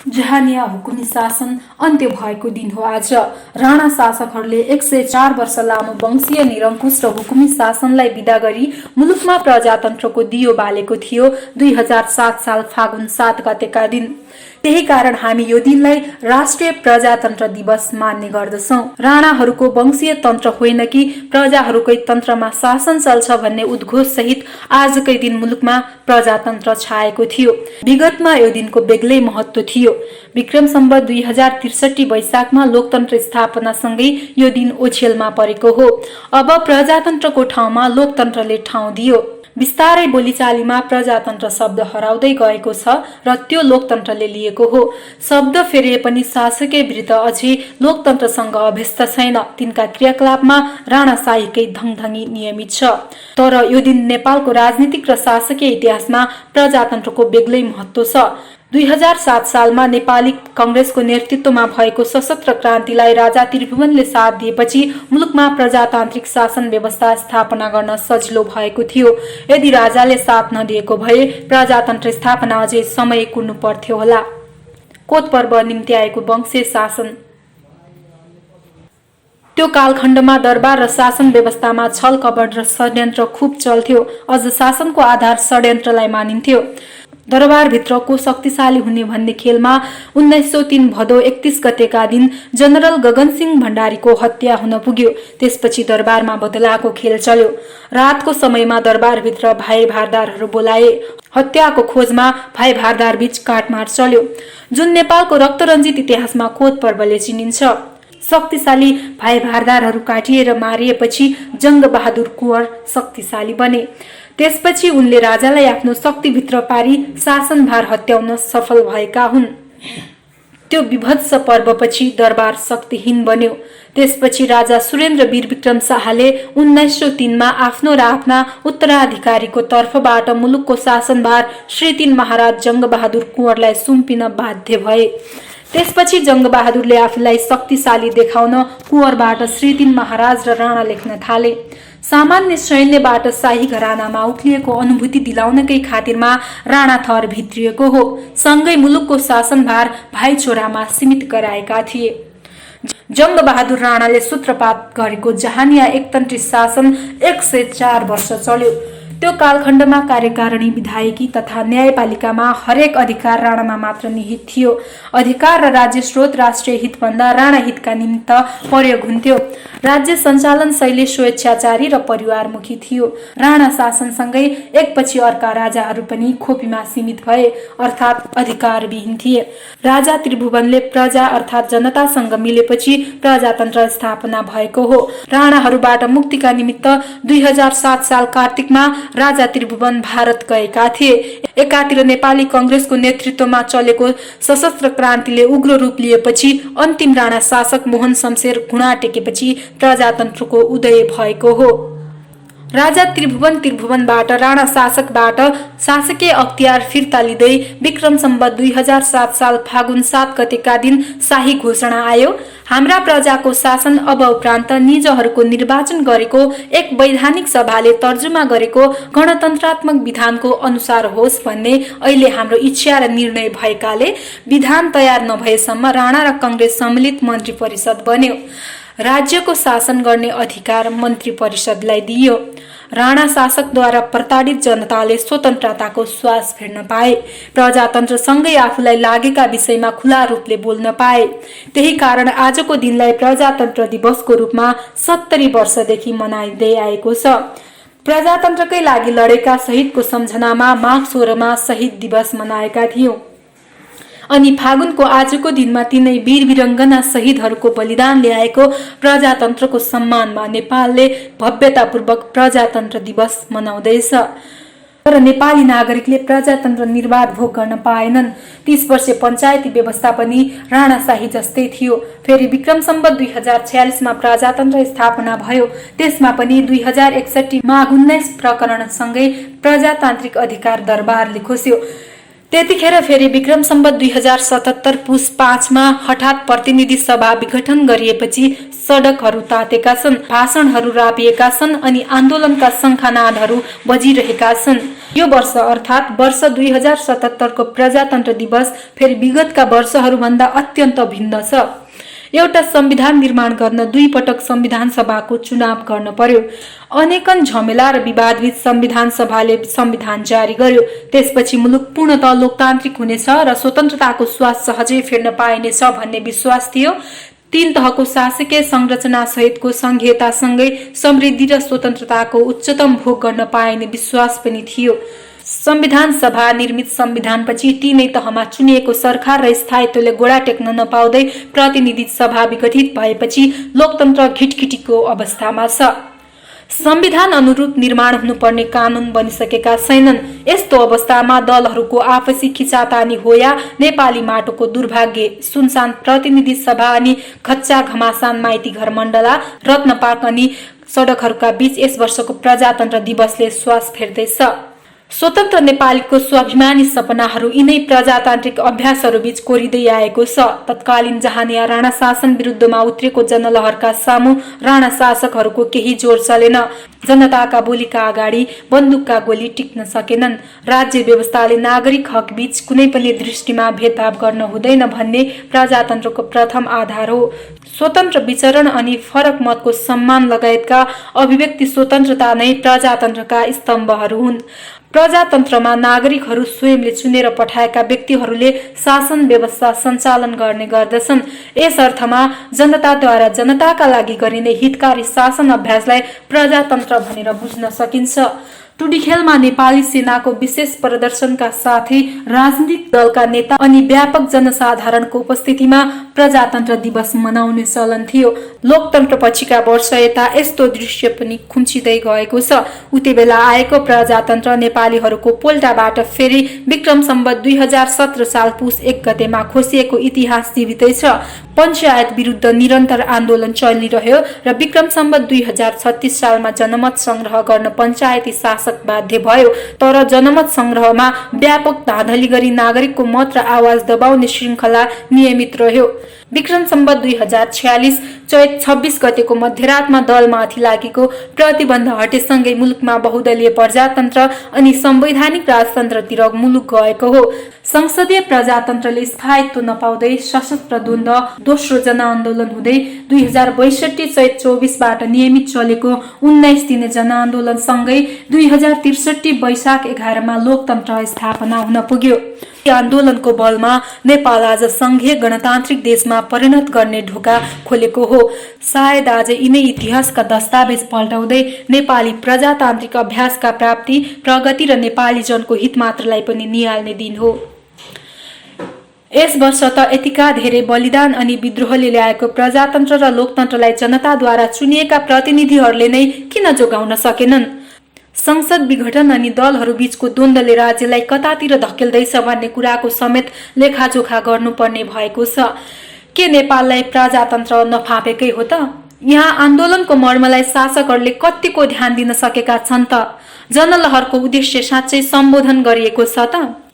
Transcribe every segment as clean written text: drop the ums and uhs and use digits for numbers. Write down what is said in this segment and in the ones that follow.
जहानिया हुकुमी शासन अन्त्य भएको दिन हो आज। राणा शासकहरूले 104 वर्ष लामो वंशीय निरङ्कुश र हुकुमी शासनलाई बिदा गरी मुलुकमा प्रजातन्त्रको दियो बालेको थियो 2007 साल फागुन 7 गतेका दिन। त्यही कारण हामी यो दिनलाई राष्ट्रिय प्रजातन्त्र दिवस मान्ने गर्दछौं। राणाहरूको वंशीय तन्त्र होइन कि प्रजाहरूकै तन्त्रमा शासन चल्छ भन्ने उद्घोष सहित आजकै दिन मुलुकमा प्रजातन्त्र छाएको थियो। विगतमा यो दिनको बेग्लै महत्व थियो। विक्रम सम्वत 2063 वैशाखमा लोकतन्त्र स्थापनासँगै यो दिन ओछेलमा परेको हो। अब प्रजातन्त्रको ठाउँमा लोकतन्त्रले ठाउँ दियो। बिस्तारै बोलीचालीमा प्रजातन्त्र शब्द हराउँदै गएको छ र त्यो लोकतन्त्रले लिएको हो। शब्द फेरिए पनि शासकीय विरुद्ध अझै लोकतन्त्रसँग अभ्यस्त छैन। तिनका क्रियाकलापमा राणाशाहीकै धङधङी नियमित छ। तर यो दिन नेपालको राजनीतिक र शासकीय इतिहासमा प्रजातन्त्रको बेग्लै महत्व छ। 2007 सालमा नेपाली कांग्रेसको नेतृत्वमा भएको सशस्त्र क्रान्तिलाई राजा त्रिभुवनले साथ दिएपछि मुलुकमा प्रजातान्त्रिक शासन व्यवस्था स्थापना गर्न सजिलो भएको थियो। यदि राजाले साथ नदिएको भए प्रजातन्त्र स्थापना अझै समय कुर्नु पर्थ्यो होला। कोत पर्व निम्ति आएको वंशीय शासन। त्यो कालखण्डमा दरबार र शासन व्यवस्थामा छल कपट र षड्यन्त्र खुब चल्थ्यो। अझ शासनको आधार षड्यन्त्रलाई मानिन्थ्यो। दरबारभित्र को शक्तिशाली हुने भन्ने खेलमा 1903 भदौ 31 गतेका दिन जनरल गगनसिंह भण्डारीको हत्या हुन पुग्यो। त्यसपछि दरबारमा बदलाको खेल चल्यो। रातको समयमा दरबारभित्र भाइ भारदारहरू बोलाए। हत्याको खोजमा भाइ भारदार बीच काटमार चल्यो, जुन नेपालको रक्तरञ्जित इतिहासमा कोत पर्वले चिनिन्छ। शक्तिशाली भाइ भारदारहरू काटिएर मारिएपछि जङ्गबहादुर कुँवर शक्तिशाली बने। त्यसपछि उनले राजालाई आफ्नो शक्तिभित्र पारी शासनभार हत्याउन सफल भएका हुन्। त्यो विभत्स पर्वपछि दरबार शक्तिहीन बन्यो। त्यसपछि राजा सुरेन्द्र वीर विक्रम शाहले 1903 मा आफ्नो र आफ्ना उत्तराधिकारीको तर्फबाट मुलुकको शासनभार श्री 3 महाराज जङ्गबहादुर कुँवरलाई सुम्पिन बाध्य भए। त्यसपछि जङ्गबहादुरले आफूलाई शक्तिशाली देखाउन कुँवरबाट श्री 3 महाराज र राणा लेख्न थाले। सामान्य सैन्यबाट शाही घरानामा उक्लिएको अनुभूति दिलाउनकै खातिरमा राणा थर भित्रिएको हो। सँगै मुलुकको शासनभार भाइ छोरामा सीमित गराएका थिए। जङ्गबहादुर राणाले सूत्रपात गरेको जहानिया एकतन्त्री शासन 104 वर्ष चल्यो। त्यो कालखण्डमा कार्यकारिणी, विधायकी तथा न्यायपालिकामा हरेक अधिकार राणामा मात्र निहित थियो। अधिकार र राज्य स्रोत राष्ट्रिय हितभन्दा राणा हितका निमित्त प्रयोग हुन्थ्यो। राज्य सञ्चालन शैली स्वेच्छाचारी र परिवारमुखी थियो। राणा शासनसँगै एकपछि अर्का राजाहरू पनि खोपीमा सीमित भए, अर्थात् अधिकारविहीन थिए। राजा त्रिभुवनले प्रजा अर्थात् जनतासँग मिलेपछि प्रजातन्त्र स्थापना भएको हो। राणाहरूबाट मुक्तिका निमित्त 2007 साल कार्तिकमा राजा त्रिभुवन भारत गएका थिए। एकातिर नेपाली कांग्रेसको नेतृत्वमा चलेको सशस्त्र क्रान्तिले उग्र रूप लिएपछि अन्तिम राणा शासक मोहन शमशेर घुँडा टेकेपछि प्रजातन्त्रको उदय भएको हो। राजा त्रिभुवनबाट राणा शासकबाट शासकीय अख्तियार फिर्ता लिँदै विक्रम सम्वत 2007 साल फागुन 7 गतेका दिन शाही घोषणा आयो। हाम्रा प्रजाको शासन अब उपरान्त निजहरूको निर्वाचन गरेको एक वैधानिक सभाले तर्जुमा गरेको गणतन्त्रात्मक विधानको अनुसार होस् भन्ने अहिले हाम्रो इच्छा र निर्णय भएकाले विधान तयार नभएसम्म राणा र कांग्रेस सम्मिलित मन्त्री परिषद बन्यो। राज्यको शासन गर्ने अधिकार मन्त्री परिषदलाई दिइयो। राणा शासकद्वारा प्रताडित जनताले स्वतन्त्रताको श्वास फेर्न पाए। प्रजातन्त्रसँगै आफूलाई लागेका विषयमा खुला रूपले बोल्न पाए। त्यही कारण आजको दिनलाई प्रजातन्त्र दिवसको रूपमा 70 वर्षदेखि मनाइँदै आएको छ। प्रजातन्त्रकै लागि लडेका शहीदको सम्झनामा माघ 16 मा शहीद दिवस मनाएका थियौं। अनि फागुनको आजको दिनमा तिनै वीर वीरङ्गना शहीदहरूको बलिदान ल्याएको प्रजातन्त्रको सम्मानमा नेपालले भव्यतापूर्वक प्रजातन्त्र दिवस मनाउँदैछ। तर नेपाली नागरिकले प्रजातन्त्र निर्वाध भोग गर्न पाएनन्। 30 वर्षे पञ्चायती व्यवस्था पनि राणाशाही जस्तै थियो। फेरि विक्रम सम्वत 2046 मा प्रजातन्त्र स्थापना भयो। त्यसमा पनि 2061 माघ 19 प्रकरणसँगै प्रजातान्त्रिक अधिकार दरबारले खोस्यो। त्यतिखेर फेरि विक्रम सम्वत 2077 पुस 5 मा हठात प्रतिनिधि सभा विघटन गरिएपछि सडकहरू तातेका छन्, भाषणहरू रापिएका छन् अनि आन्दोलनका शङ्खनादहरू बजिरहेका छन्। यो वर्ष अर्थात् वर्ष 2077 को प्रजातन्त्र दिवस फेरि विगतका वर्षहरूभन्दा अत्यन्त भिन्न छ। एउटा संविधान निर्माण गर्न 2 पटक संविधान सभाको चुनाव गर्न पर्यो। अनेकन झमेला र विवादविद संविधान सभाले संविधान जारी गर्यो। त्यसपछि मुलुक पूर्णतः लोकतान्त्रिक हुनेछ र स्वतन्त्रताको श्वास सहजै फेर्न पाइनेछ भन्ने विश्वास थियो। 3 तहको शासकीय संरचना सहितको संघीयतासँगै समृद्धि र स्वतन्त्रताको उच्चतम भोग गर्न पाइने विश्वास पनि थियो। संविधान सभा निर्मित संविधानपछि 3 तहमा चुनिएको सरकार र स्थायित्वले गोडा टेक्न नपाउँदै प्रतिनिधि सभा विघटित भएपछि लोकतन्त्र घिटघिटीको अवस्थामा छ। संविधान अनुरूप निर्माण हुनुपर्ने कानून बनिसकेका छैनन्। यस्तो अवस्थामा दलहरूको आपसी खिचातानी हो या नेपाली माटोको दुर्भाग्य, सुनसान प्रतिनिधि सभा अनि खच्चा घमासान माइती घर मण्डला रत्नपार्क अनि सडकहरूका बीच यस वर्षको प्रजातन्त्र दिवसले श्वास फेर्दैछ। स्वतन्त्र नेपालीको स्वाभिमानी सपनाहरू यिनै प्रजातान्त्रिक अभ्यासहरू बीच कोरिँदै आएको छ। तत्कालीन जहानिया राणा शासन विरुद्धमा उत्रेको जनलहरका सामु राणा शासकहरूको केही जोर चलेन। जनताका बोलीका अगाडि बन्दुकका गोली टिक्न सकेनन्। राज्य व्यवस्थाले नागरिक हक बीच कुनै पनि दृष्टिमा भेदभाव गर्न हुँदैन भन्ने प्रजातन्त्रको प्रथम आधार हो। स्वतन्त्र विचरण अनि फरक मतको सम्मान लगायतका अभिव्यक्ति स्वतन्त्रता नै प्रजातन्त्रका स्तम्भहरू हुन्। प्रजातन्त्रमा नागरिकहरू स्वयंले चुनेर पठाएका व्यक्तिहरूले शासन व्यवस्था सञ्चालन गर्ने गर्दछन्। यस अर्थमा जनताद्वारा जनताका लागि गरिने हितकारी शासन अभ्यासलाई प्रजातन्त्र भनेर बुझ्न सकिन्छ। टुडीखेलमा नेपाली सेनाको विशेष प्रदर्शनका साथै राजनीतिक दलका नेता अनि व्यापक जनसाधारणको उपस्थितिमा प्रजातन्त्र दिवस मनाउने चलन थियो। लोकतन्त्र पछिका वर्ष यता यस्तो दृश्य पनि खुम्चिँदै गएको छ। उति बेला आएको प्रजातन्त्र नेपालीहरूको पोल्टाबाट फेरि विक्रम सम्वत 2017 साल पुस 1 गतेमा खोसिएको इतिहास जीवितै छ। पञ्चायत विरुद्ध निरन्तर आन्दोलन चलिरह्यो र विक्रम सम्वत 2036 सालमा जनमत संग्रह गर्न पञ्चायती शासक बाध्य भयो। तर जनमत संग्रहमा व्यापक धाँधली गरी नागरिकको मत र आवाज दबाउने श्रृङ्खला नियमित रह्यो। विक्रम सम्वत 2046 चैत 26 गतेको मध्यरातमा दलमाथि लागेको प्रतिबन्ध हटेसँगै मुलुकमा बहुदलीय प्रजातन्त्र अनि संवैधानिक राजतन्त्रतिर मुलुक गएको हो। संसदीय प्रजातन्त्रले स्थायित्व नपाउँदै सशस्त्र द्वन्द्व दोस्रो जनआन्दोलन हुँदै 2062 चैत 24 बाट नियमित चलेको 19 दिने जनआन्दोलन सँगै 2063 वैशाख 11 मा लोकतन्त्र स्थापना हुन पुग्यो। आन्दोलनको बलमा नेपाल आज संघीय गणतान्त्रिक देशमा परिणत गर्ने ढोका खोलेको हो। सायद आज यिनै इतिहासका दस्तावेज पल्टाउँदै नेपाली प्रजातान्त्रिक अभ्यासका प्राप्ति, प्रगति र नेपाली जनको हित मात्रलाई पनि निहाल्ने दिन हो। यस वर्ष त यतिका धेरै बलिदान अनि विद्रोहले ल्याएको प्रजातन्त्र र लोकतन्त्रलाई जनताद्वारा चुनिएका प्रतिनिधिहरूले नै किन जोगाउन सकेनन्? संसद विघटन अनि दलहरू बीचको द्वन्द्वले राज्यलाई कतातिर धकेल्दैछ भन्ने कुराको समेत लेखाजोखा गर्नुपर्ने भएको छ। के नेपाललाई प्रजातन्त्र नफापेकै हो त? यहाँ आन्दोलनको मर्मलाई शासकहरूले कतिको ध्यान दिन सकेका छन् त? जनलहरको उद्देश्य साँच्चै सम्बोधन गरिएको छ त?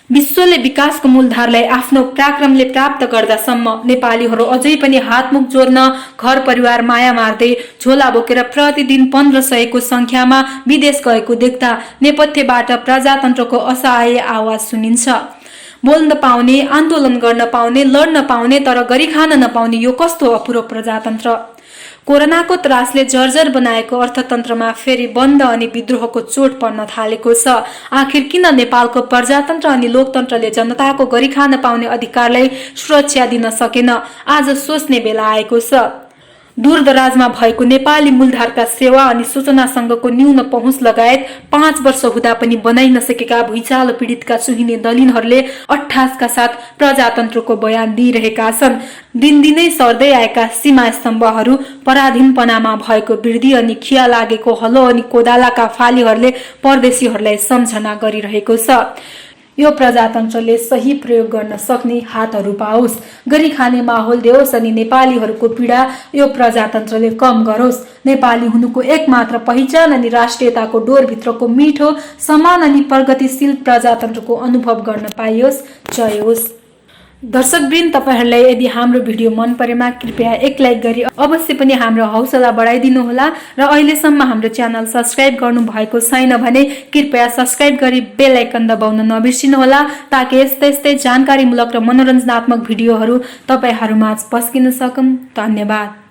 विश्वले विकासको मूलधारलाई आफ्नो पराक्रमले प्राप्त गर्दासम्म नेपालीहरू अझै पनि हातमुख जोड्न, घर परिवार माया मार्दै झोला बोकेर प्रतिदिन 1500 को संख्यामा विदेश गएको देख्दा नेपथ्यबाट प्रजातन्त्रको असहाय आवाज सुनिन्छ। बोल्न पाउने, आन्दोलन गर्न पाउने, लड्न पाउने तर गरी खान नपाउने यो कस्तो अपुरो प्रजातन्त्र? कोरोनाको त्रासले जर्जर बनाएको अर्थतन्त्रमा फेरि बन्द अनि विद्रोहको चोट पर्न थालेको छ। आखिर किन नेपालको प्रजातन्त्र अनि लोकतन्त्रले जनताको गरी खान पाउने अधिकारलाई सुरक्षा दिन सकेन? आज सोच्ने बेला आएको छ। दूरदराजमा भएको नेपाली मूलधारका सेवा अनि सूचनासँगको न्यून पहुँच लगायत 5 वर्ष हुँदा पनि बनाइ नसकेका भुइँचालो पीडितका सुहिने दलिनहरूले अट्ठासका साथ प्रजातन्त्रको बयान दिइरहेका छन्। दिनदिनै सर्दै आएका सीमा स्तम्भहरू, पराधीनपनामा भएको वृद्धि अनि खिया लागेको हलो अनि कोदालाका फालीहरूले परदेशीहरूलाई सम्झना गरिरहेको छ। यो प्रजातन्त्रले सही प्रयोग गर्न सक्ने हातहरू पाओस्, गरी खाने माहौल देओस् अनि नेपालीहरूको पीडा यो प्रजातन्त्रले कम गरोस्। नेपाली हुनुको एकमात्र पहिचान अनि राष्ट्रियताको डोरभित्रको मिठो, समान अनि प्रगतिशील प्रजातन्त्रको अनुभव गर्न पाइयोस्। जय होस्। दर्शकवृन्द, तपाईहरुलाई यदि हाम्रो भिडियो मन परेमा कृपया एक लाइक गरी अवश्य पनि हाम्रो हौसला बढाइदिनु होला र अहिलेसम्म हाम्रो च्यानल सब्स्क्राइब गर्नु भएको छैन भने कृपया सब्स्क्राइब गरी बेल आइकन दबाउन नबिर्सिनु होला ताकि यस्तै जानकारीमूलक र मनोरञ्जनात्मक भिडियोहरू तपाईहरुमाझ पस्किन सकौं। धन्यवाद।